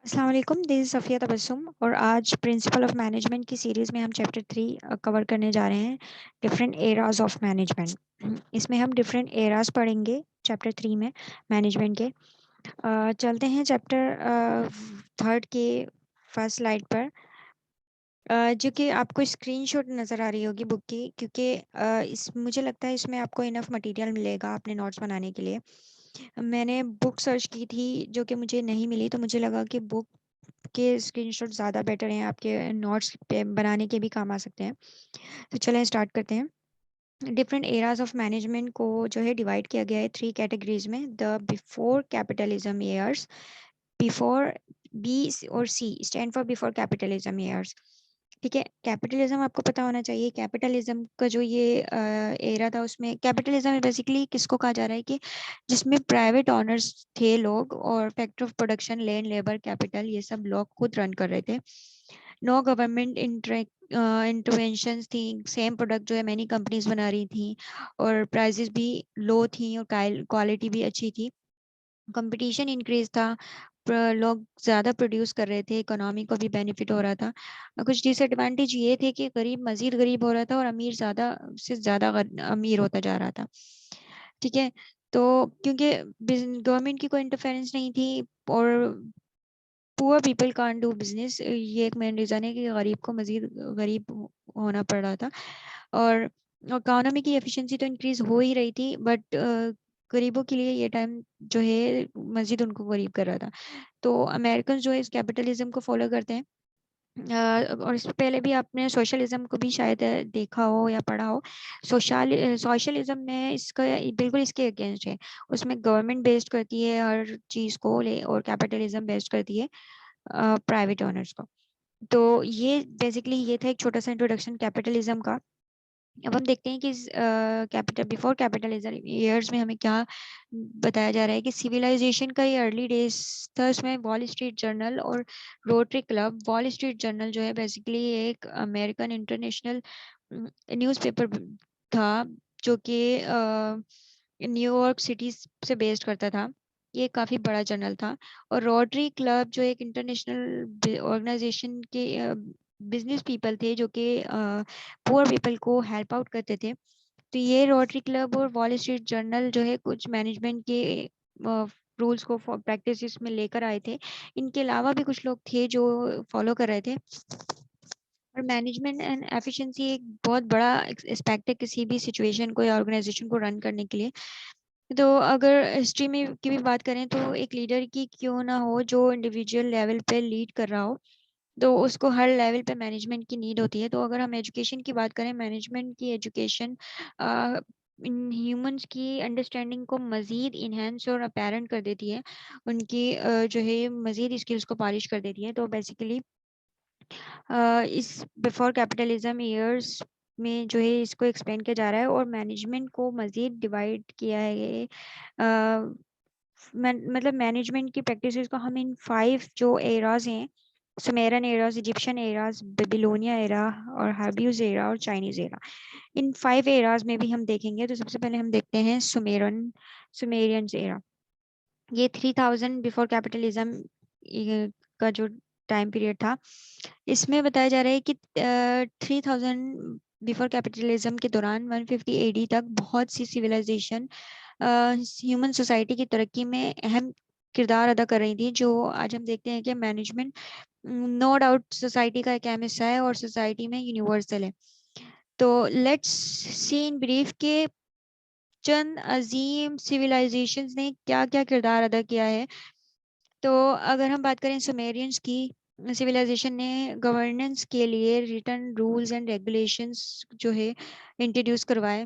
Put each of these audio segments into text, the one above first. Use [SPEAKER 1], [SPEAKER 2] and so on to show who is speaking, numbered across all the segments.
[SPEAKER 1] अस्सलाम वालेकुम, this is Safiya Tabassum और आज प्रिंसिपल ऑफ मैनेजमेंट की सीरीज़ में हम चैप्टर 3 कवर करने जा रहे हैं, डिफरेंट एराज ऑफ मैनेजमेंट। इसमें हम डिफरेंट एराज पढ़ेंगे चैप्टर 3 में मैनेजमेंट के। चलते हैं चैप्टर 3 के फर्स्ट स्लाइड पर, जो कि आपको स्क्रीनशॉट नज़र आ रही होगी बुक की, क्योंकि इस मुझे लगता है इसमें आपको इनफ मटेरियल मिलेगा अपने नोट्स बनाने के लिए। मैंने बुक सर्च की थी जो कि मुझे नहीं मिली, तो मुझे लगा कि बुक के स्क्रीनशॉट ज़्यादा बेटर हैं, आपके नोट्स पे बनाने के भी काम आ सकते हैं। तो चलें स्टार्ट करते हैं। डिफरेंट एराज ऑफ मैनेजमेंट को जो है डिवाइड किया गया है 3 कैटेगरीज में। The before capitalism years, before B और C stand for before capitalism years. ठीक है, कैपिटलिज्म आपको पता होना चाहिए। कैपिटलिज्म का जो ये एरा था, उसमें कैपिटलिज्म बेसिकली किसको कहा जा रहा है कि जिसमें प्राइवेट ऑनर्स थे लोग, और factor of production, land, labour, capital, ये सब लोग खुद रन कर रहे थे। नो गवर्नमेंट इंटरवेंशंस थी। सेम प्रोडक्ट जो है मैनी कंपनीज बना रही थी, और प्राइसेस भी लो थी और क्वालिटी भी अच्छी थी। कंपटीशन इंक्रीज था, लोग ज़्यादा प्रोड्यूस कर रहे थे, इकोनॉमी को भी बेनिफिट हो रहा था। कुछ डिसएडवांटेज ये थे कि गरीब मजीद गरीब हो रहा था और अमीर ज़्यादा से ज़्यादा अमीर होता जा रहा था। ठीक है, तो क्योंकि गवर्नमेंट की कोई इंटरफेरेंस नहीं थी और poor people can't do business, ये एक मेन रीज़न है कि गरीब को मजीद गरीब होना पड़ रहा था। और इकोनॉमी की एफिशिएंसी तो इंक्रीज हो ही रही थी, बट गरीबों के लिए ये टाइम जो है मजीद उनको गरीब कर रहा था। तो अमेरिकन जो है इस कैपिटलिज्म को फॉलो करते हैं। और इससे पहले भी आपने सोशलिज्म को भी शायद देखा हो या पढ़ा हो। सोशलिज्म में इसका बिल्कुल इसके अगेंस्ट है। उसमें गवर्नमेंट बेस्ड करती है हर चीज़ को ले, और कैपिटलिज्म बेस्ड करती है प्राइवेट ओनर्स को। तो ये बेसिकली ये था एक छोटा सा इंट्रोडक्शन कैपिटलिज्म का। अब हम देखते हैं कि कैपिटल बिफोर कैपिटलिज्म ईयर्स में हमें क्या बताया जा रहा है कि सिविलाइजेशन का ये अर्ली डेज था। उसमें वॉल स्ट्रीट जर्नल और rotary club. Wall street journal जो है बेसिकली एक अमेरिकन इंटरनेशनल न्यूज़पेपर था, जो कि न्यूयॉर्क सिटी से बेस्ड करता था। ये काफ़ी बड़ा जर्नल था। और रोटरी क्लब जो एक इंटरनेशनल ऑर्गेनाइजेशन के बिजनेस पीपल थे, जो कि पुअर पीपल को हेल्प आउट करते थे। तो ये रोटरी क्लब और वॉल स्ट्रीट जर्नल जो है कुछ मैनेजमेंट के रूल्स को प्रैक्टिस में लेकर आए थे। इनके अलावा भी कुछ लोग थे जो फॉलो कर रहे थे। और मैनेजमेंट एंड एफिशिएंसी एक बहुत बड़ा एस्पेक्ट है किसी भी सिचुएशन को या ऑर्गेनाइजेशन को रन करने के लिए। तो अगर हिस्ट्री में की भी बात करें, तो एक लीडर की क्यों ना हो जो इंडिविजुअल लेवल पे लीड कर रहा हो, तो उसको हर लेवल पे मैनेजमेंट की नीड होती है। तो अगर हम एजुकेशन की बात करें, मैनेजमेंट की एजुकेशन इन ह्यूमंस की अंडरस्टैंडिंग को मज़ीद इन्हेंस और अपेरेंट कर देती है। उनकी जो है मज़ीद स्किल्स को पॉलिश कर देती है। तो बेसिकली इस बिफोर कैपिटलिज्म ईयर्स में जो है इसको एक्सप्लेन किया जा रहा है, और मैनेजमेंट को मज़ीद डिवाइड किया है ये। मतलब मैनेजमेंट की प्रैक्टिसेस को हम इन 5 जो एराज हैं, Sumerian eras, Egyptian eras, Babylonian era, और हर्बियस एरा, और चाइनीज एरा, इन 5 एराज में भी हम देखेंगे। तो सबसे पहले हम देखते हैं सुमेरियन एरा। ये 3000 बिफोर कैपिटलिज्म का जो टाइम पीरियड था, इसमें बताया जा रहा है कि 3000 बिफोर कैपिटलिज्म के दौरान 150 एडी तक बहुत सी सिविलाइजेशन ह्यूमन सोसाइटी की तरक्की में अहम किरदार अदा कर रही थी। जो आज हम देखते हैं कि मैनेजमेंट नो डाउट सोसाइटी का एक अहम हिस्सा है और सोसाइटी में यूनिवर्सल है। तो लेट्स सी इन ब्रीफ के चंद अजीम सिविलाइजेशंस ने क्या क्या किरदार अदा किया है। तो अगर हम बात करें सुमेरियंस की, सिविलाइजेशन ने गवर्नेंस के लिए रिटर्न रूल्स एंड रेगुलेशंस जो है इंट्रोड्यूस करवाए।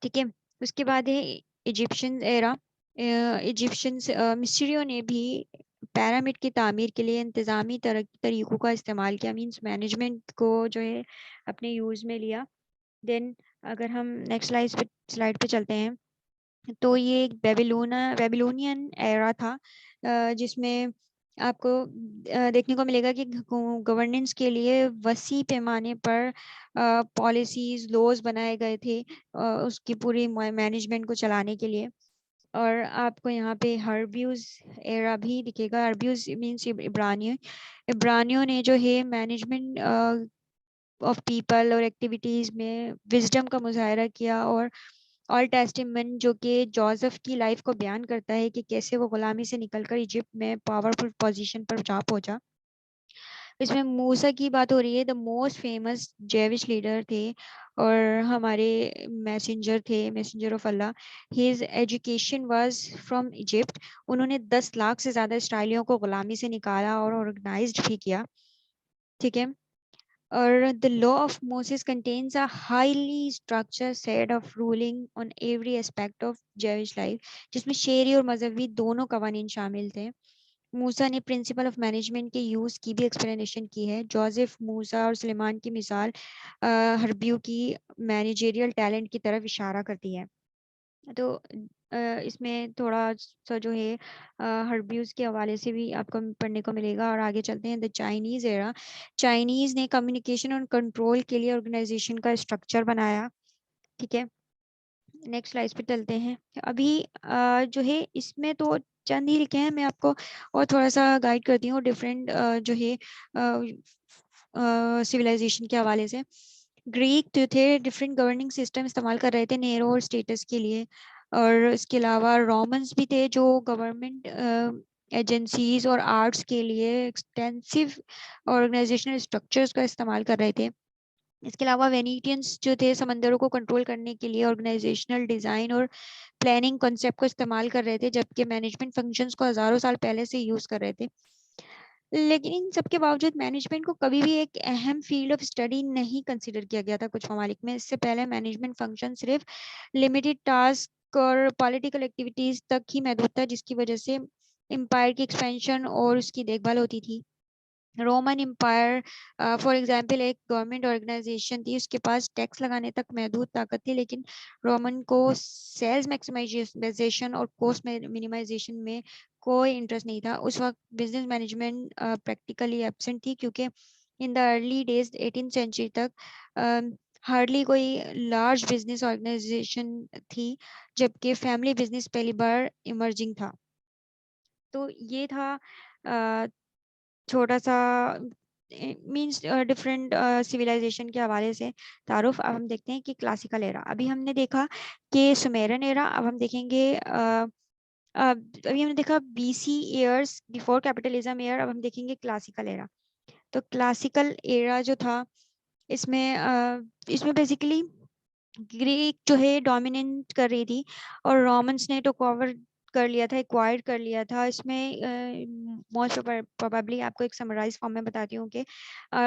[SPEAKER 1] ठीक है, उसके बाद है इजिप्शियन एरा। इजिप्शियंस मिस्रियों ने भी पैरामिड की तामीर के लिए इंतज़ामी तरीक़ों का इस्तेमाल किया, मींस मैनेजमेंट को जो है अपने यूज़ में लिया। देन अगर हम नेक्स्ट स्लाइड पे चलते हैं, तो ये एक बेबीलोनियन एरा था, जिसमें आपको देखने को मिलेगा कि गवर्नेंस के लिए वसी पैमाने पर पॉलिसीज लॉज बनाए गए थे, उसकी पूरी मैनेजमेंट को चलाने के लिए। और आपको यहाँ पे हर्ब्यूज एरा भी दिखेगा। हर्ब्यूज मीन्स इब्रानियों इब्रानियों ने जो है मैनेजमेंट ऑफ पीपल और एक्टिविटीज में विजडम का मुजाहरा किया। और ऑल टेस्टामेंट जो कि जोसेफ की लाइफ को बयान करता है कि कैसे वो गुलामी से निकलकर इजिप्ट में पावरफुल पोजीशन पर जा पहुंचा। इसमें मूसा की बात हो रही है, the most famous Jewish leader थे और हमारे messenger of Allah. His education was from Egypt. उन्होंने 10 लाख से ज्यादा इसराइलियों को गुलामी से निकाला और ऑर्गेनाइज्ड भी किया। ठीक है। और the law of Moses contains a highly structure set of ruling on every aspect of Jewish life, जिसमें शेरी और मजहबी दोनों कवानीन शामिल थे। मूसा ने प्रिंसिपल ऑफ मैनेजमेंट के यूज की भी एक्सप्लेनेशन की है। जोसेफ, मूसा और सुलेमान की मिसाल हर्ब्यू की मैनेजरियल टैलेंट की तरफ इशारा करती है। तो इसमें थोड़ा सा जो है हर्ब्यूज के हवाले से भी आपको पढ़ने को मिलेगा। और आगे चलते हैं, द चाइनीज एरा। चाइनीज ने कम्युनिकेशन और कंट्रोल के लिए ऑर्गेनाइजेशन का स्ट्रक्चर बनाया। ठीक है। नेक्स्ट स्लाइड पे चलते हैं। अभी जो है इसमें तो चंद ही लिखे हैं, मैं आपको और थोड़ा सा गाइड करती हूँ डिफरेंट जो है सिविलाइजेशन के हवाले से। ग्रीक जो थे डिफरेंट गवर्निंग सिस्टम इस्तेमाल कर रहे थे नेरो और स्टेटस के लिए। और इसके अलावा रोमन्स भी थे जो गवर्नमेंट एजेंसीज और आर्ट्स के लिए एक्सटेंसिव ऑर्गेनाइजेशनल स्ट्रक्चर्स का इस्तेमाल कर रहे थे। इसके अलावा वेनेटियंस जो थे समंदरों को कंट्रोल करने के लिए ऑर्गेनाइजेशनल डिजाइन और प्लानिंग कॉन्सेप्ट को इस्तेमाल कर रहे थे, जबकि मैनेजमेंट फंक्शंस को हजारों साल पहले से यूज कर रहे थे। लेकिन इन सब के बावजूद मैनेजमेंट को कभी भी एक अहम फील्ड ऑफ स्टडी नहीं कंसिडर किया गया था कुछ ममालिक में। इससे पहले मैनेजमेंट फंक्शन सिर्फ लिमिटेड टास्क और पॉलिटिकल एक्टिविटीज तक ही महदूद था, जिसकी वजह से एम्पायर की एक्सपेंशन और उसकी देखभाल होती थी। रोमन एम्पायर फॉर एग्जांपल एक गवर्नमेंट ऑर्गेनाइजेशन थी, उसके पास टैक्स लगाने तक महदूद ताकत थी, लेकिन रोमन को सेल्स मैक्सिमाइजेशन और कॉस्ट मिनिमाइजेशन में कोई इंटरेस्ट नहीं था। उस वक्त बिजनेस मैनेजमेंट प्रैक्टिकली एब्सेंट थी, क्योंकि in the early days 18th century तक हार्डली कोई लार्ज बिजनेस ऑर्गेनाइजेशन थी, जबकि फैमिली बिजनेस पहली बार इमर्जिंग था। तो ये था छोटा सा मींस डिफरेंट सिविलाइजेशन के हवाले से तारुफ। अब हम देखते हैं कि क्लासिकल एरा। अभी हमने देखा कि सुमेरन एरा। अब हम देखेंगे अभी हमने देखा BC years before capitalism year. अब हम देखेंगे क्लासिकल एरा। तो क्लासिकल एरा जो था इसमें इसमें बेसिकली ग्रीक जो है डोमिनेट कर रही थी और रोमन्स ने तो कवर कर लिया था, एक्वायर्ड कर लिया था। इसमें मोस्ट प्रोबेबली आपको एक समराइज फॉर्म में बताती हूँ कि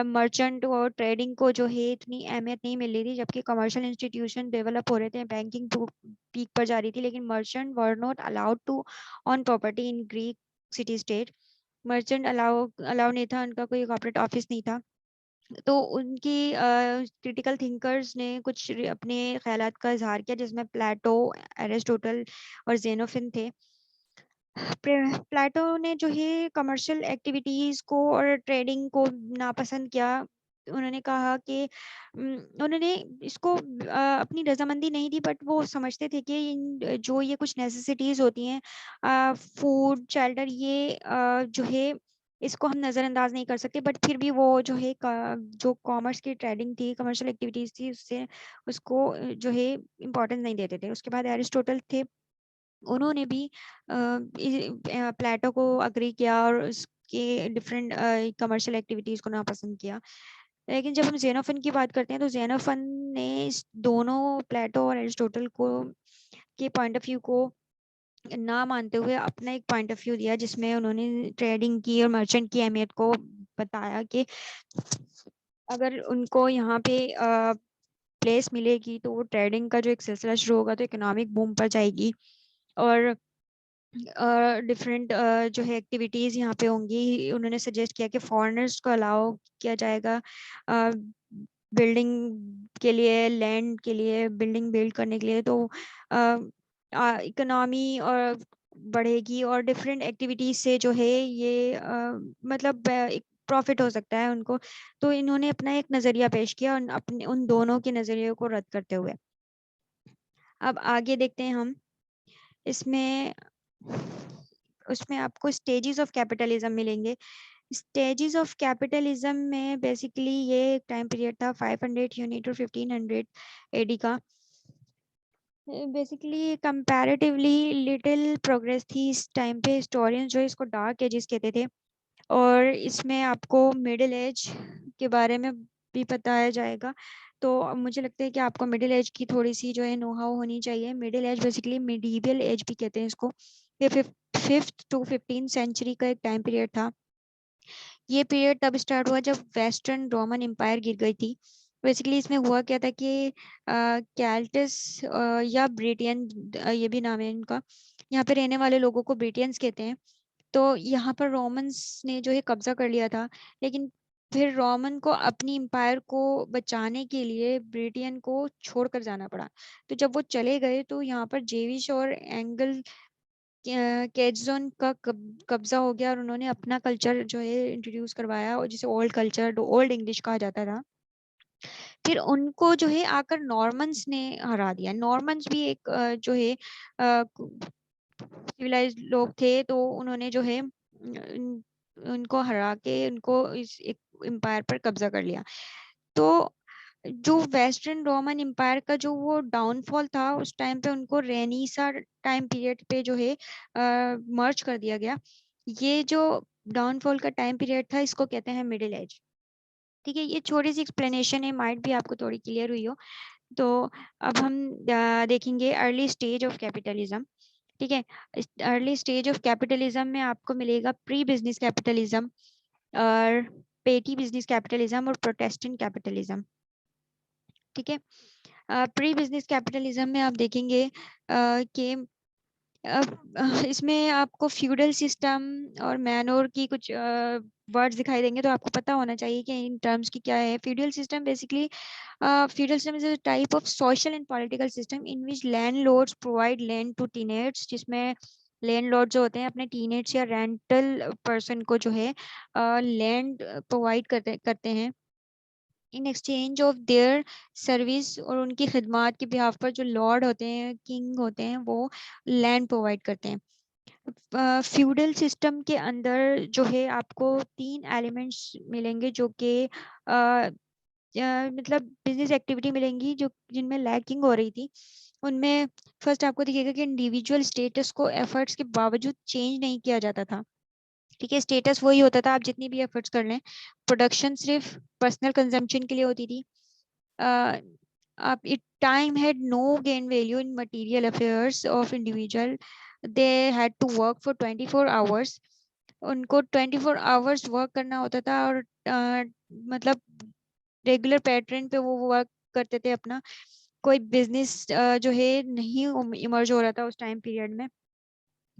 [SPEAKER 1] मर्चेंट और ट्रेडिंग को जो है इतनी अहमियत नहीं मिल रही थी, जबकि कमर्शियल इंस्टीट्यूशन डेवलप हो रहे थे, बैंकिंग पीक पर जा रही थी। लेकिन merchant were not allowed to own property in Greek city state. Merchant allow allow नहीं था, उनका कोई कॉर्पोरेट ऑफिस नहीं था। तो उनकी क्रिटिकल थिंकर्स ने कुछ अपने ख्यालात का इजहार किया, जिसमें प्लेटो, एरिस्टोटल और जेनोफिन थे। प्लेटो ने जो है कमर्शियल एक्टिविटीज को और ट्रेडिंग को नापसंद किया। उन्होंने कहा कि उन्होंने इसको अपनी रजामंदी नहीं दी, बट वो समझते थे कि जो ये कुछ नेसेसिटीज होती हैं, फूड, शेल्टर, ये जो है इसको हम नज़रअंदाज नहीं कर सकते। बट फिर भी वो जो है जो कॉमर्स की ट्रेडिंग थी, कमर्शियल एक्टिविटीज थी, उससे उसको जो है इम्पोर्टेंस नहीं देते थे। उसके बाद एरिस्टोटल थे, उन्होंने भी प्लेटो को अग्री किया और उसके डिफरेंट कमर्शियल एक्टिविटीज को नापसंद किया। लेकिन जब हम जेनोफन की बात करते हैं तो जेनोफन ने इस दोनों प्लेटो और एरिस्टोटल को के पॉइंट ऑफ व्यू को ना मानते हुए अपना एक पॉइंट ऑफ व्यू दिया, जिसमें उन्होंने ट्रेडिंग की और मर्चेंट की अहमियत को बताया कि अगर उनको यहाँ पे प्लेस मिलेगी तो वो ट्रेडिंग का जो एक सिलसिला शुरू होगा तो इकोनॉमिक बूम पर जाएगी। और डिफरेंट जो है एक्टिविटीज़ यहाँ पे होंगी। उन्होंने सजेस्ट किया कि फॉरेनर्स को अलाउ किया जाएगा बिल्डिंग के लिए, लैंड के लिए, बिल्डिंग बिल्ड करने के लिए। तो इकोनॉमी और बढ़ेगी और डिफरेंट एक्टिविटीज से जो है ये मतलब एक प्रॉफिट हो सकता है उनको। तो इन्होंने अपना एक नज़रिया पेश किया अपने उन दोनों के नज़रिए को रद्द करते हुए। अब आगे देखते हैं हम इसमें उसमें आपको स्टेजेस ऑफ कैपिटलिज्म मिलेंगे। स्टेजेस ऑफ कैपिटलिज्म में बेसिकली ये टाइम पीरियड था 500 यूनिट और 1500 एडी का। बेसिकली कंपैरेटिवली लिटिल प्रोग्रेस थी इस टाइम पे। हिस्टोरियंस जो है इसको डार्क एजेस कहते थे। और इसमें आपको मिडिल एज के बारे में भी बताया जाएगा। तो मुझे लगता है कि आपको मिडिल एज की थोड़ी सी जो है नो हाउ होनी चाहिए। Middle age basically medieval age भी कहते हैं इसको। ये 5th to 15th सेंचुरी का एक टाइम पीरियड था। ये पीरियड तब स्टार्ट हुआ जब वेस्टर्न रोमन एम्पायर गिर गई थी। बेसिकली इसमें हुआ क्या था कि कैल्टस या ब्रिटियन, ये भी नाम है इनका, यहाँ पे रहने वाले लोगों को ब्रिटियंस कहते हैं। तो यहाँ पर रोमन्स ने जो है कब्जा कर लिया था। लेकिन फिर रोमन को अपनी एम्पायर को बचाने के लिए ब्रिटियन को छोड़कर जाना पड़ा। तो जब वो चले गए तो यहाँ पर जेविश और एंगल केजन का कब्जा हो गया और उन्होंने अपना कल्चर जो है इंट्रोड्यूस करवाया, और जिसे ओल्ड कल्चर, ओल्ड इंग्लिश कहा जाता था। फिर उनको जो है आकर नॉर्मन्स ने हरा दिया। नॉर्मन्स भी एक जो है सिविलाइज्ड लोग थे। तो उन्होंने जो है उनको हरा के उनको इस एक एम्पायर पर कब्जा कर लिया। तो जो वेस्टर्न रोमन एम्पायर का जो वो डाउनफॉल था उस टाइम पे उनको रेनीसा टाइम पीरियड पे जो है मर्ज कर दिया गया। ये जो डाउनफॉल का टाइम पीरियड था इसको कहते हैं मिडिल एज। ठीक है, ये छोटी सी एक्सप्लेनेशन है, माइट भी आपको थोड़ी क्लियर हुई हो। तो अब हम देखेंगे अर्ली स्टेज ऑफ कैपिटलिज्म। ठीक है, अर्ली स्टेज ऑफ कैपिटलिज्म में आपको मिलेगा प्री बिजनेस कैपिटलिज्म और पेटी बिजनेस कैपिटलिज्म और प्रोटेस्टेंट कैपिटलिज्म। ठीक है, प्री बिजनेस कैपिटलिज्म में आप देखेंगे कि इसमें आपको फ्यूडल सिस्टम और मैनोर की कुछ वर्ड्स दिखाई देंगे। तो आपको पता होना चाहिए कि इन टर्म्स की क्या है। Feudal system basically, feudal system is a type of social and political system in which landlords provide land to tenants, जिसमें लैंडलॉर्ड जो होते हैं अपने टीनेट्स या रेंटल पर्सन को जो है लैंड प्रोवाइड करते हैं in exchange of their service. और उनकी खिदमात के बिहाफ पर जो लॉर्ड होते हैं, किंग होते हैं, वो लैंड प्रोवाइड करते हैं। फ्यूडल सिस्टम के अंदर जो है आपको 3 एलिमेंट्स मिलेंगे जो कि मतलब बिजनेस एक्टिविटी मिलेंगी जो जिनमें लैकिंग हो रही थी। उनमें फर्स्ट आपको दिखेगा कि इंडिविजुअल स्टेटस को एफर्ट्स के बावजूद चेंज नहीं किया जाता था। ठीक है, स्टेटस वही होता था, आप जितनी भी एफर्ट्स कर लें। प्रोडक्शन सिर्फ पर्सनल कंजम्पशन के लिए होती थी। आप it time had no gain value in material affairs of individual. They had to work for 24 hours. उनको 24 आवर्स वर्क करना होता था और मतलब रेगुलर पैटर्न पे वो वर्क करते थे अपना। कोई बिजनेस जो है नहीं इमर्ज हो रहा था उस टाइम पीरियड में।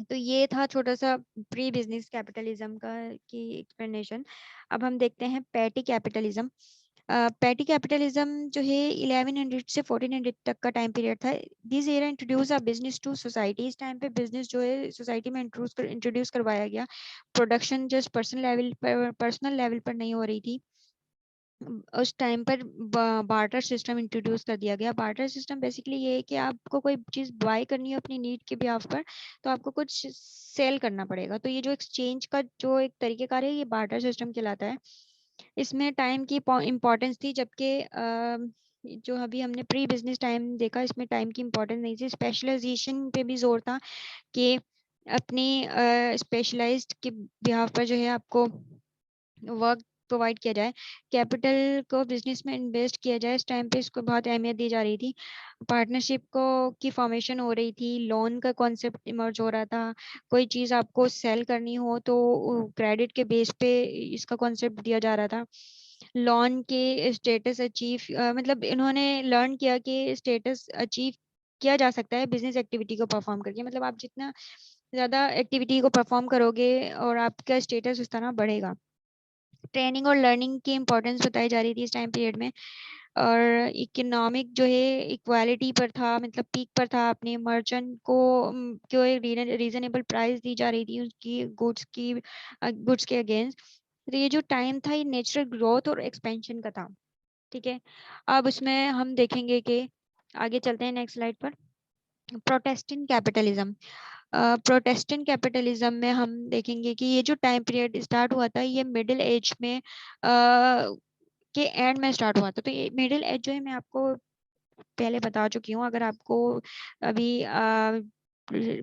[SPEAKER 1] तो ये था छोटा सा प्री बिजनेस कैपिटलिज्म का की एक्सप्लेनेशन। अब हम देखते हैं पैटी कैपिटलिज्म। पैटी कैपिटलिज्म जो है 1100 से 1400 तक का टाइम पीरियड था। This era introduce a business to society. इस टाइम पे बिजनेस जो है सोसाइटी में इंट्रोड्यूस करवाया गया। प्रोडक्शन जस्ट पर्सनल लेवल पर नहीं हो रही थी। उस टाइम पर बार्टर सिस्टम इंट्रोड्यूस कर दिया गया। बार्टर सिस्टम बेसिकली ये है कि आपको कोई चीज बाय करनी है अपनी नीड के बिहाफ पर, तो आपको कुछ सेल करना पड़ेगा। तो ये जो एक्सचेंज का जो एक तरीकेकार है ये बार्टर सिस्टम कहलाता है। इसमें टाइम की इम्पोर्टेंस थी, जबकि जो अभी हमने प्री बिजनेस टाइम देखा इसमें टाइम की इम्पोर्टेंस नहीं थी। स्पेशलाइजेशन पे भी जोर था कि अपनी स्पेशलाइज्ड के बिहाफ पर जो है आपको वर्क प्रोवाइड किया जाए, कैपिटल को बिजनेस में इन्वेस्ट किया जाए। इस टाइम पे इसको बहुत अहमियत दी जा रही थी। पार्टनरशिप को की फॉर्मेशन हो रही थी। लोन का कॉन्सेप्ट इमर्ज हो रहा था। कोई चीज आपको सेल करनी हो तो क्रेडिट के बेस पे इसका कॉन्सेप्ट दिया जा रहा था। लोन के स्टेटस अचीव, मतलब इन्होंने लर्न किया कि स्टेटस अचीव किया जा सकता है बिजनेस एक्टिविटी को परफॉर्म करके। मतलब आप जितना ज्यादा एक्टिविटी को परफॉर्म करोगे और आपका स्टेटस उस तरह बढ़ेगा। ट्रेनिंग और लर्निंग की इम्पोर्टेंस बताई जा रही थी इस टाइम पीरियड में। और इकोनॉमिक जो है इक्वालिटी पर था, मतलब पीक पर था। अपने मर्चेंट को क्यों एक रीजनेबल प्राइस दी जा रही थी उसकी गुड्स के अगेंस्ट। तो ये जो टाइम था ये नेचुरल ग्रोथ और एक्सपेंशन का था। ठीक है, अब उसमें हम देखेंगे कि आगे चलते हैं नेक्स्ट स्लाइड पर। Protestant capitalism. प्रोटेस्टेंट कैपिटलिज्म में हम देखेंगे कि ये जो टाइम पीरियड स्टार्ट हुआ था ये मिडिल एज में के एंड में स्टार्ट हुआ था। तो ये मिडिल एज जो है मैं आपको पहले बता चुकी हूँ। अगर आपको अभी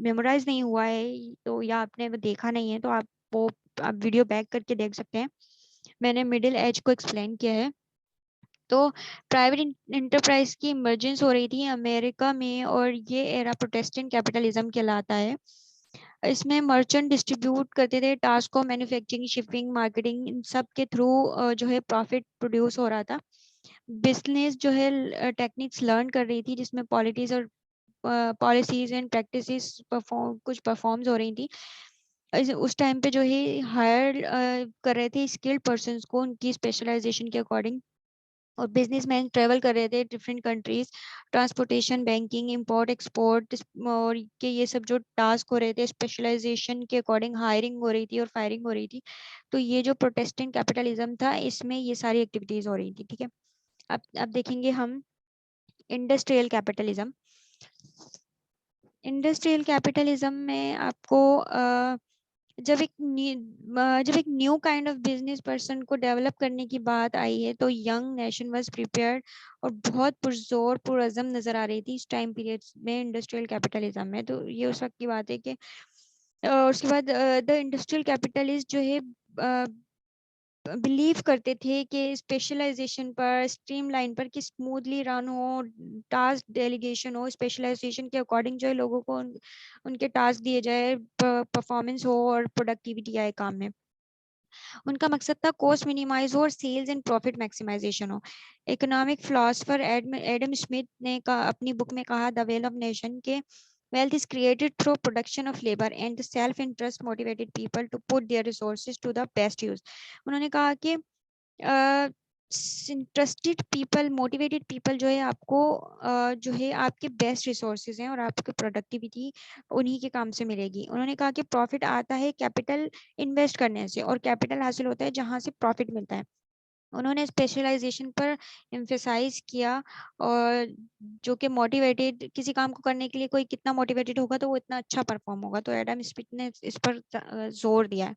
[SPEAKER 1] मेमोराइज नहीं हुआ है तो या आपने देखा नहीं है तो आप वीडियो बैक करके देख सकते हैं। मैंने मिडिल एज को एक्सप्लेन किया है। तो प्राइवेट इंटरप्राइज की इमर्जेंस हो रही थी अमेरिका में और ये एरा प्रोटेस्टेंट कैपिटलिज्म कहलाता है। इसमें मर्चेंट डिस्ट्रीब्यूट करते थे टास्क को, मैन्युफैक्चरिंग, शिपिंग, मार्केटिंग, इन सब के थ्रू जो है प्रॉफिट प्रोड्यूस हो रहा था। बिजनेस जो है टेक्निक्स लर्न कर रही थी जिसमें पॉलिटीज और पॉलिसीज एंड प्रैक्टिसेस कुछ परफॉर्म्स हो रही थी। उस टाइम पे जो है हायर कर रहे थे स्किल्ड पर्सन्स को उनकी स्पेशलाइजेशन के अकॉर्डिंग। और बिजनेसमैन ट्रेवल कर रहे थे different countries, transportation, banking, import export और के ये सब जो टास्क हो रहे थे स्पेशलाइजेशन के अकॉर्डिंग हायरिंग हो रही थी और फायरिंग हो रही थी। तो ये जो प्रोटेस्टेंट कैपिटलिज्म था इसमें ये सारी एक्टिविटीज हो रही थी। ठीक है, अब देखेंगे हम इंडस्ट्रियल कैपिटलिज्म। इंडस्ट्रियल कैपिटलिज्म में आपको जब एक new kind of business person को डेवलप करने की बात आई है तो यंग नेशन वाज प्रिपेयर्ड और बहुत पुरजोर पुरअज़म नजर आ रही थी इस टाइम पीरियड में इंडस्ट्रियल कैपिटलिज्म में। तो ये उस वक्त की बात है कि उसके बाद द इंडस्ट्रियल कैपिटलिस्ट जो है बिलीव करते थे कि स्पेशलाइजेशन पर, स्ट्रीमलाइन पर, कि स्मूथली रन हो, टास्क डेलीगेशन हो, स्पेशलाइजेशन के अकॉर्डिंग जो है लोगों को उनके टास्क दिए जाए, परफॉर्मेंस हो और प्रोडक्टिविटी आए काम में। उनका मकसद था कॉस्ट मिनिमाइज हो और सेल्स एंड प्रॉफिट मैक्सिमाइजेशन हो। इकोनॉमिक फिलोसफर एडम स्मिथ ने अपनी बुक में कहा द वेल ऑफ नेशन के wealth is created through production of labor and the self interest motivated people to put their resources to the best use। उन्होंने कहा कि interested people, motivated people जो है आपको जो है आपके बेस्ट रिसोर्सेज हैं और आपकी प्रोडक्टिविटी उन्हीं के काम से मिलेगी। उन्होंने कहा कि प्रॉफिट आता है कैपिटल इन्वेस्ट करने से और कैपिटल हासिल होता है जहां से प्रॉफिट मिलता है। उन्होंने स्पेशलाइजेशन पर एम्फेसाइज किया और जो कि मोटिवेटेड किसी काम को करने के लिए कोई कितना मोटिवेटेड होगा तो वो इतना अच्छा परफॉर्म होगा। तो एडम स्मिथ ने इस पर जोर दिया है।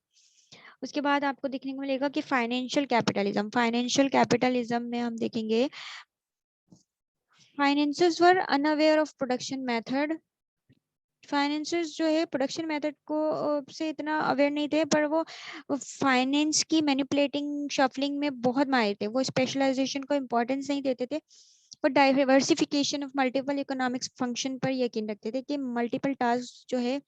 [SPEAKER 1] उसके बाद आपको देखने को मिलेगा कि फाइनेंशियल कैपिटलिज्म। फाइनेंशियल कैपिटलिज्म में हम देखेंगे financiers were unaware of production method. Financiers जो है प्रोडक्शन मेथड को से इतना अवेयर नहीं थे पर वो फाइनेंस की मैनिपुलेटिंग शफलिंग में बहुत माहिर थे। वो स्पेशलाइजेशन को इम्पोर्टेंस नहीं देते थे और diversification of multiple economics function पर यकीन रखते थे कि मल्टीपल टास्क जो है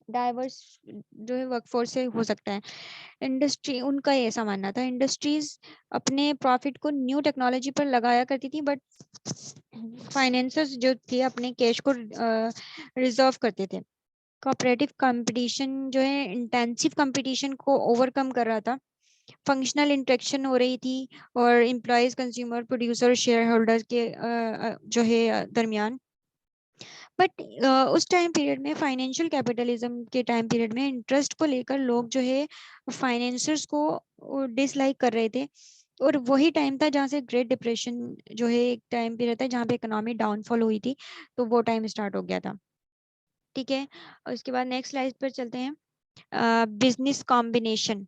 [SPEAKER 1] डाइवर्स जो है वर्कफोर्स से हो सकता है। इंडस्ट्री उनका ऐसा मानना था। इंडस्ट्रीज अपने प्रॉफिट को न्यू टेक्नोलॉजी पर लगाया करती थी बट फाइनेंसर्स जो थे अपने कैश को रिजर्व करते थे। कोऑपरेटिव कंपटीशन जो है इंटेंसिव कंपटीशन को ओवरकम कर रहा था। फंक्शनल इंटरेक्शन हो रही थी और employees, consumer, producer, share holder के जो है दरमियान। बट उस टाइम पीरियड में फाइनेंशियल कैपिटलिज्म के टाइम पीरियड में इंटरेस्ट को लेकर लोग जो है फाइनेंसर्स को डिसलाइक कर रहे थे। और वही टाइम था जहाँ से ग्रेट डिप्रेशन जो है एक टाइम पीरियड था जहाँ पे इकोनॉमी डाउनफॉल हुई थी। तो वो टाइम स्टार्ट हो गया था। ठीक है, और उसके बाद नेक्स्ट स्लाइड पर चलते हैं। Business combination.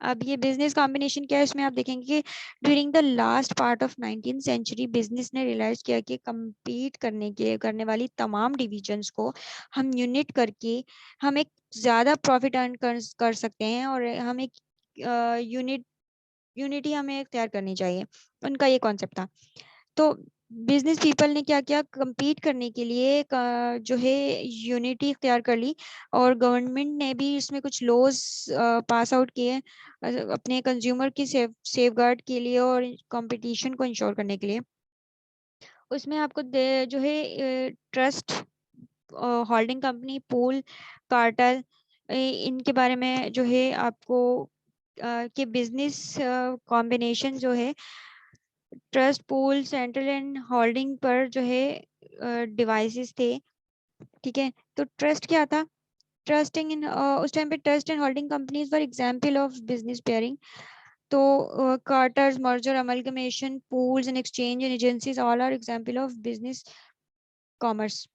[SPEAKER 1] अब ये बिजनेस कॉम्बिनेशन क्या है इसमें आप देखेंगे कि during the last part of 19th century business ने रियलाइज किया कि compete करने वाली तमाम डिविजन्स को हम यूनिट करके हम एक ज़्यादा प्रॉफिट अर्न कर सकते हैं और हम एक यूनिटी हमें इख्तियार करनी चाहिए। उनका ये कॉन्सेप्ट था। तो बिजनेस पीपल ने क्या किया, compete करने के लिए जो है यूनिटी इख्तियार कर ली और गवर्नमेंट ने भी इसमें कुछ लॉज पास आउट किए अपने कंज्यूमर की सेफगार्ड के लिए और कंपटीशन को इंश्योर करने के लिए। उसमें आपको जो है trust, holding company, pool, cartel, इनके बारे में जो है आपको कि बिजनेस कॉम्बिनेशन जो है trust, pool, central and holding पर जो है डिवाइसेस थे। ठीक है, तो ट्रस्ट क्या था? ट्रस्टिंग इन उस टाइम पे trust and holding companies for example of business pairing. तो cartels, merger, amalgamation, pools and exchange and agencies all are example of business commerce.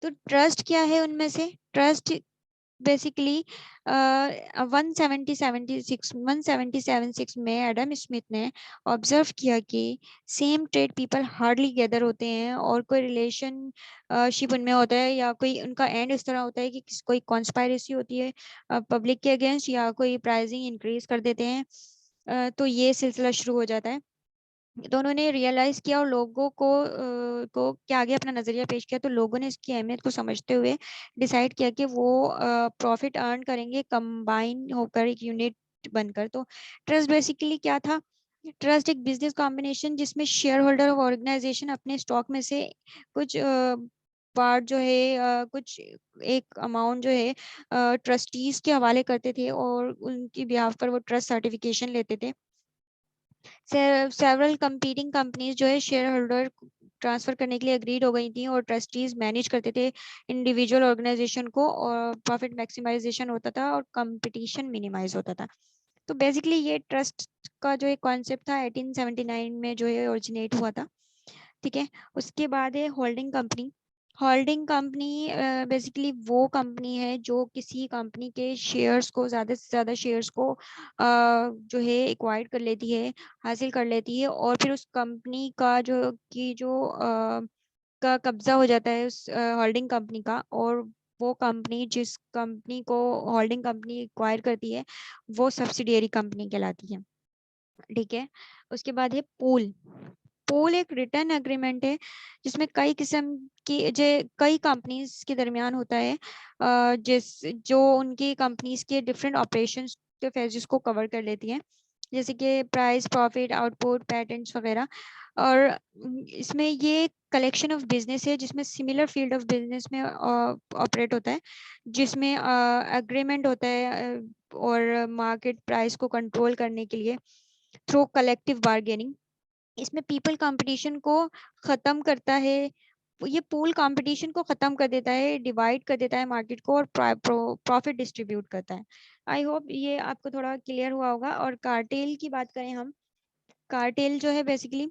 [SPEAKER 1] तो ट्रस्ट क्या है उनमें से? ट्रस्ट बेसिकली 177 में एडम स्मिथ ने ऑब्जर्व किया कि same trade people hardly gather होते हैं और कोई रिलेशनशिप उनमें होता है, या कोई उनका एंड इस तरह होता है कि कोई कॉन्स्पायरेसी होती है पब्लिक के अगेंस्ट, या कोई प्राइसिंग इंक्रीज कर देते हैं। तो ये सिलसिला शुरू हो जाता है। तो उन्होंने रियलाइज किया और लोगों को क्या आगे अपना नजरिया पेश किया, तो लोगों ने इसकी अहमियत को समझते हुए डिसाइड किया कि वो प्रॉफिट अर्न करेंगे कंबाइन होकर एक यूनिट बनकर। तो ट्रस्ट बेसिकली क्या था? ट्रस्ट एक बिजनेस कॉम्बिनेशन जिसमें शेयर होल्डर ऑफ ऑर्गेनाइजेशन अपने स्टॉक में से कुछ पार्ट जो है कुछ एक अमाउंट जो है ट्रस्टीज के हवाले करते थे और उनकी बिहाफ पर वो ट्रस्ट सर्टिफिकेशन लेते थे। सेवरल कंपीटिंग कंपनीज जो है शेयर होल्डर ट्रांसफर करने के लिए अग्रीड हो गई थी और ट्रस्टीज मैनेज करते थे इंडिविजुअल ऑर्गेनाइजेशन को, और प्रॉफिट मैक्सिमाइजेशन होता था और कंपटीशन मिनिमाइज होता था। तो बेसिकली ये ट्रस्ट का जो एक कॉन्सेप्ट था 1879 में जो है ओरिजिनेट हुआ था। ठीक है, उसके बाद है holding company. Holding company basically वो कंपनी है जो किसी कंपनी के शेयर्स को, ज़्यादा से ज़्यादा शेयर्स को जो है एक्वायर कर लेती है, हासिल कर लेती है, और फिर उस कंपनी का का कब्जा हो जाता है उस होल्डिंग कंपनी का, और वो कंपनी जिस कंपनी को होल्डिंग कंपनी एक्वायर करती है वो सब्सिडियरी कंपनी कहलाती है। ठीक है, उसके बाद है पूल। पूल एक रिटर्न एग्रीमेंट है जिसमें कई किस्म की कई कंपनीज के दरमियान होता है, जो उनकी कंपनीज के डिफरेंट ऑपरेशंस के फेजेस को कवर कर लेती है, जैसे कि प्राइस, प्रॉफिट, आउटपुट, पैटेंट्स वगैरह। और इसमें ये कलेक्शन ऑफ बिजनेस है जिसमें सिमिलर फील्ड ऑफ बिजनेस में ऑपरेट होता है, जिसमें एग्रीमेंट होता है और मार्केट प्राइस को कंट्रोल करने के लिए थ्रू कलेक्टिव बार्गेनिंग। इसमें पीपल कंपटीशन को खत्म करता है, ये पूल कंपटीशन को खत्म कर देता है, डिवाइड कर देता है मार्केट को, और प्रॉफिट डिस्ट्रीब्यूट करता है। आई होप ये आपको थोड़ा क्लियर हुआ होगा। और कार्टेल की बात करें हम, कार्टेल जो है बेसिकली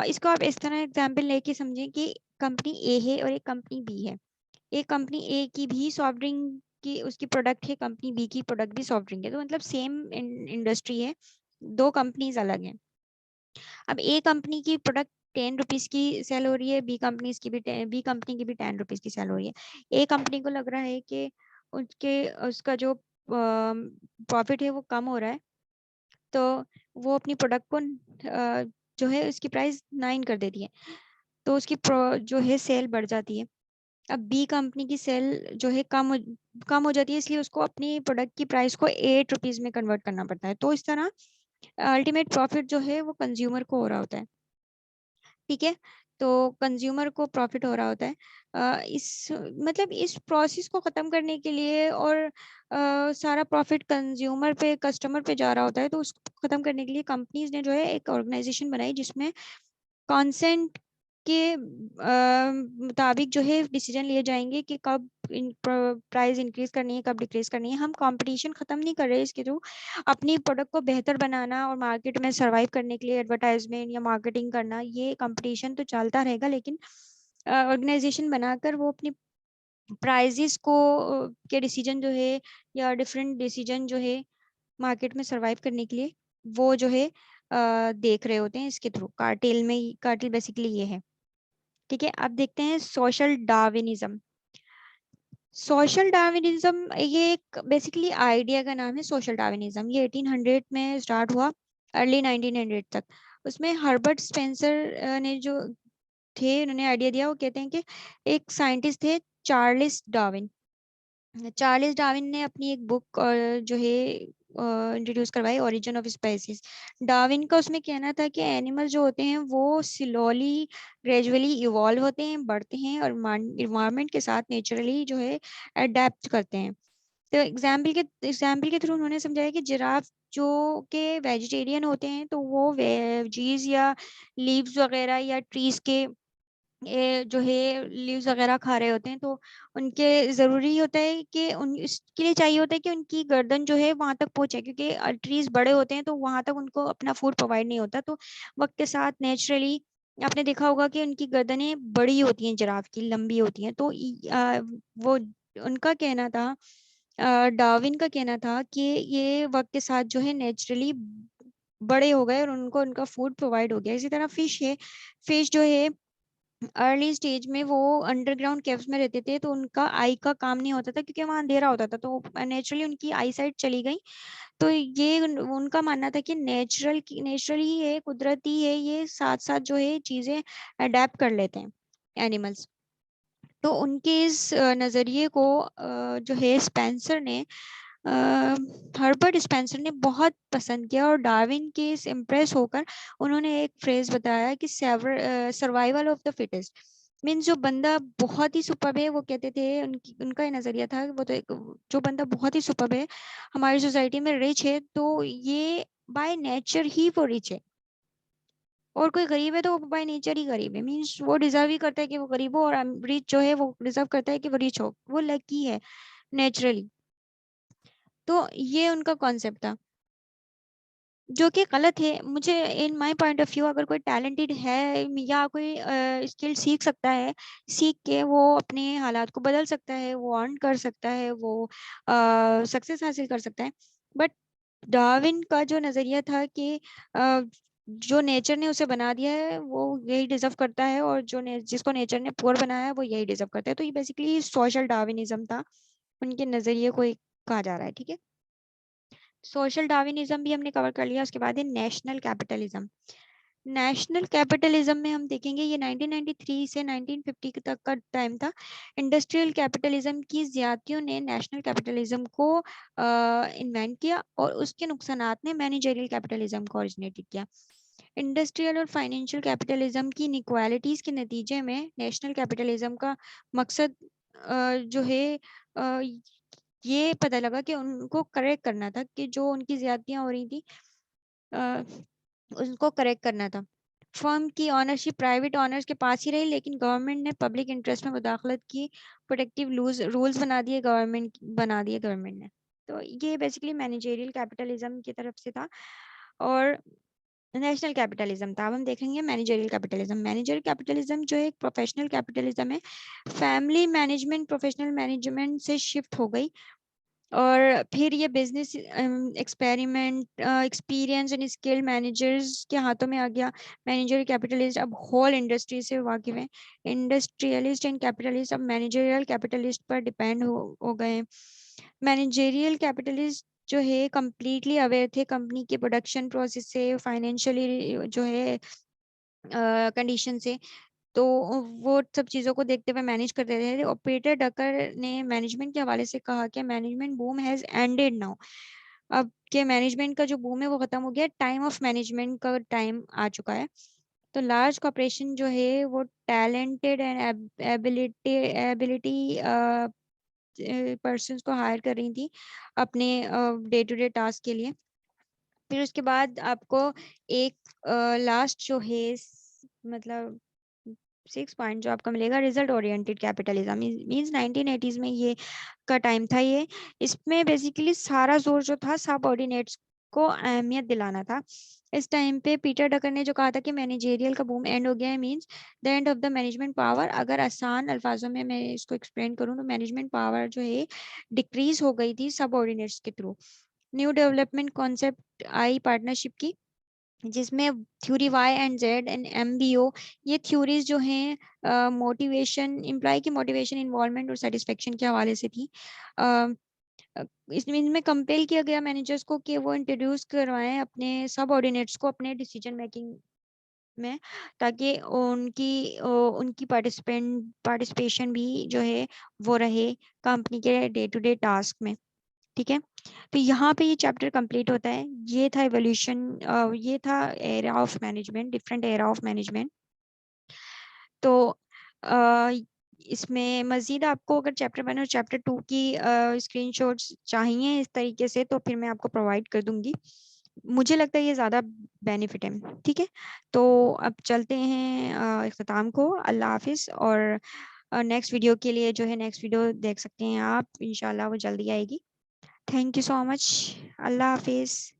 [SPEAKER 1] इसको आप इस तरह एग्जांपल लेके समझें कि कंपनी ए है और एक कंपनी बी है। एक कंपनी ए की भी सॉफ्ट ड्रिंक की उसकी प्रोडक्ट है, कंपनी बी की प्रोडक्ट भी सॉफ्ट ड्रिंक है, तो मतलब सेम इंडस्ट्री है, दो कंपनीज अलग हैं। अब ए कंपनी की प्रोडक्ट 10 रुपीज की सेल हो रही है, बी कंपनी की भी 10 रुपीज की सेल हो रही है। ए कंपनी को लग रहा है कि उसका जो प्रॉफिट है वो कम हो रहा है, तो वो अपनी प्रोडक्ट को जो है उसकी प्राइस 9 कर देती है, तो उसकी जो है सेल बढ़ जाती है। अब बी कंपनी की सेल जो है कम हो जाती है, इसलिए उसको अपनी प्रोडक्ट की प्राइस को 8 रुपीज में कन्वर्ट करना पड़ता है। तो इस तरह अल्टीमेट प्रॉफिट जो है वो कंज्यूमर को हो रहा होता है। ठीक है, तो कंज्यूमर को प्रॉफिट हो रहा होता है। इस मतलब इस प्रोसेस को खत्म करने के लिए, और सारा प्रॉफिट कंज्यूमर पे, कस्टमर पे जा रहा होता है, तो उसको खत्म करने के लिए कंपनीज ने जो है एक ऑर्गेनाइजेशन बनाई जिसमें कॉन्सेंट के मुताबिक जो है डिसीजन लिए जाएंगे कि कब प्राइस इंक्रीज करनी है, कब डिक्रीज करनी है। हम कंपटीशन खत्म नहीं कर रहे इसके थ्रू, अपनी प्रोडक्ट को बेहतर बनाना और मार्केट में सरवाइव करने के लिए एडवर्टाइजमेंट या मार्केटिंग करना, ये कंपटीशन तो चलता रहेगा, लेकिन ऑर्गेनाइजेशन बनाकर वो अपनी प्राइजेस को के डिसीजन जो है, या डिफरेंट डिसीजन जो है मार्केट में सरवाइव करने के लिए, वो जो है देख रहे होते हैं इसके थ्रू। कार्टेल बेसिकली ये है। ठीक है, अब देखते हैं सोशल डार्विनिज्म। सोशल डार्विनिज्म ये एक बेसिकली आइडिया का नाम है। सोशल डार्विनिज्म ये 1800 में स्टार्ट हुआ, अर्ली 1900 तक। उसमें हर्बर्ट स्पेंसर ने जो थे, उन्होंने आइडिया दिया। वो कहते हैं कि एक साइंटिस्ट थे चार्ल्स डार्विन। चार्ल्स डार्विन ने अपनी एक बुक जो है इंट्रोड्यूस करवाई, ओरिजिन ऑफ स्पेसीज। डार्विन का उसमें कहना था कि एनिमल जो होते हैं वो स्लोली ग्रेजुअली इवॉल्व होते हैं, बढ़ते हैं, और इन्वायरमेंट के साथ नेचुरली जो है अडेप्ट करते हैं। तो एग्जाम्पल के थ्रू उन्होंने समझाया कि जिराफ जो के वेजिटेरियन होते हैं, तो वो वेजीज या लीव्स वगैरह या ट्रीज के ये जो है लीव्स वगैरह खा रहे होते हैं, तो उनके ज़रूरी होता है कि उन इसके लिए चाहिए होता है कि उनकी गर्दन जो है वहां तक पहुंचे, क्योंकि ट्रीज बड़े होते हैं तो वहां तक उनको अपना फूड प्रोवाइड नहीं होता। तो वक्त के साथ नेचुरली आपने देखा होगा कि उनकी गर्दनें बड़ी होती हैं, जिराफ की लंबी होती हैं। तो वो उनका कहना था, डार्विन का कहना था कि ये वक्त के साथ जो है नेचुरली बड़े हो गए और उनको उनका फूड प्रोवाइड हो गया। इसी तरह फिश है, फिश जो है अर्ली स्टेज में वो अंडरग्राउंड केव्स में रहते थे, तो उनका आई का काम नहीं होता था क्योंकि वहां अंधेरा होता था, तो नेचुरली उनकी आई साइट चली गई। तो ये उनका मानना था कि नेचुरली है, कुदरती है, ये साथ साथ जो है चीजें अडेप्ट कर लेते हैं एनिमल्स। तो उनके इस नजरिए को जो है स्पेंसर ने हर्बर्ट स्पेंसर ने बहुत पसंद किया, और डार्विन के इस इम्प्रेस होकर उन्होंने एक फ्रेज बताया कि survival of the fittest. Means जो बंदा बहुत ही सुपर है, वो कहते थे, उनका ये नजरिया था, वो तो जो बंदा बहुत ही सुपर है हमारी सोसाइटी में, रिच है, तो ये बाय नेचर ही वो रिच है। और कोई गरीब है तो वो बाय नेचर ही गरीब है। मीन्स वो डिजर्व ही करता है कि वो गरीब हो, और रिच जो है वो डिजर्व करता है कि वो रिच हो, वो लकी है नेचुरली। तो ये उनका कॉन्सेप्ट था, जो कि गलत है। मुझे in my point of view, अगर कोई टैलेंटेड है या कोई स्किल सीख सकता है, सीख के वो अपने हालात को बदल सकता है, वो अर्न कर सकता है, वो सक्सेस हासिल कर सकता है। बट डार्विन का जो नजरिया था कि जो नेचर ने उसे बना दिया है वो यही डिजर्व करता है, और जिसको नेचर ने पुअर बनाया है वो यही डिजर्व करता है। तो ये बेसिकली सोशल डार्विनिज्म था, उनके नजरिए को एक कहा जा रहा है। ठीक है, सोशल डार्विनिज्म भी हमने कवर कर लिया। उसके बाद है नेशनल कैपिटलिज्म। नेशनल कैपिटलिज्म में हम देखेंगे, ये 1993 से 1950 तक का टाइम था। इंडस्ट्रियल कैपिटलिज्म की ज्यादतियों ने नेशनल कैपिटलिज्म को इन्वेंट किया, और उसके नुकसानात ने मैनेजरियल कैपिटलिज्म को ओरिजिनेटेड किया। इंडस्ट्रियल और फाइनेंशियल कैपिटलिज्म की इनइक्वालिटीज के नतीजे में नेशनल कैपिटलिज्म का मकसद जो है अ, ये पता लगा कि उनको करेक्ट करना था, कि जो उनकी ज्यादतियां हो रही थी उनको करेक्ट करना था। फर्म की ऑनरशिप प्राइवेट ऑनर्स के पास ही रही, लेकिन गवर्नमेंट ने पब्लिक इंटरेस्ट में मुदाखलत की, प्रोटेक्टिव रूल्स बना दिए गवर्नमेंट ने। तो ये बेसिकली मैनेजेरियल कैपिटलिज्म की तरफ से था, और नेशनल कैपिटलिज्म था। अब हम देखेंगे मैनेजरियल कैपिटलिज्म। मैनेजरियल कैपिटलिज्म जो है एक प्रोफेशनल कैपिटलिज्म है, फैमिली मैनेजमेंट प्रोफेशनल मैनेजमेंट से शिफ्ट हो गई, और फिर ये business experience and skilled managers के हाथों में आ गया। मैनेजरियल कैपिटलिस्ट अब होल इंडस्ट्री से वाकिफ है। इंडस्ट्रियलिस्ट एंड कैपिटलिस्ट अब मैनेजरियल कैपिटलिस्ट पर डिपेंड हो गए। मैनेजरियल कैपिटलिस्ट जो है कम्प्लीटली अवेयर थे कंपनी के प्रोडक्शन प्रोसेस से, फाइनेंशियली जो है कंडीशन से। तो वो सब चीज़ों को देखते हुए मैनेज करते थे। ऑपरेटर डकर ने मैनेजमेंट के हवाले से कहा कि management boom has ended now. अब के मैनेजमेंट का जो बूम है वो खत्म हो गया, टाइम ऑफ मैनेजमेंट का टाइम आ चुका है। तो लार्ज कॉर्पोरेशन जो है वो टैलेंटेड एंड एबिलिटी पर्सन को हायर कर रही थी अपने डे टू डे टास्क के लिए। फिर उसके बाद आपको एक लास्ट जो है मतलब 6 पॉइंट जो आपका मिलेगा, result oriented capitalism means 1980s में ये का टाइम था ये। इसमें बेसिकली सारा जोर जो था सबऑर्डिनेट्स को अहमियत दिलाना था। इस टाइम पे पीटर डकर ने जो कहा था कि मैनेजेरियल का बूम एंड हो गया है, means the end of the management power. अगर आसान अल्फाजों में मैं इसको एक्सप्लेन करूँ तो मैनेजमेंट पावर जो है डिक्रीज हो गई थी सबऑर्डिनेट्स के थ्रू। न्यू डेवलपमेंट कॉन्सेप्ट आई पार्टनरशिप की, जिसमें theory Y and Z and MBO, ये थ्योरीज जो हैं मोटिवेशन, एम्प्लॉय की मोटिवेशन, इन्वॉल्वमेंट और सेटिस्फेक्शन के हवाले से थी। इसमें कंपेल किया गया मैनेजर्स को कि वो इंट्रोड्यूस करवाएं अपने सबऑर्डिनेट्स को अपने डिसीजन मेकिंग में, ताकि उनकी पार्टिसिपेशन भी जो है वो रहे कंपनी के डे टू डे टास्क में। ठीक है, तो यहाँ पे ये चैप्टर कंप्लीट होता है। ये था एवोल्यूशन, ये था era of management, different era of management. तो अ, इसमें मजीद आपको अगर चैप्टर 1 और चैप्टर 2 की स्क्रीनशॉट्स चाहिए इस तरीके से, तो फिर मैं आपको प्रोवाइड कर दूंगी। मुझे लगता है ये ज़्यादा बेनिफिट है। ठीक है, तो अब चलते हैं इख्तिताम को। अल्लाह हाफिज़। और नेक्स्ट वीडियो के लिए जो है नेक्स्ट वीडियो देख सकते हैं आप, इंशाल्लाह वो जल्दी आएगी। Thank you so much. अल्लाह हाफिज़।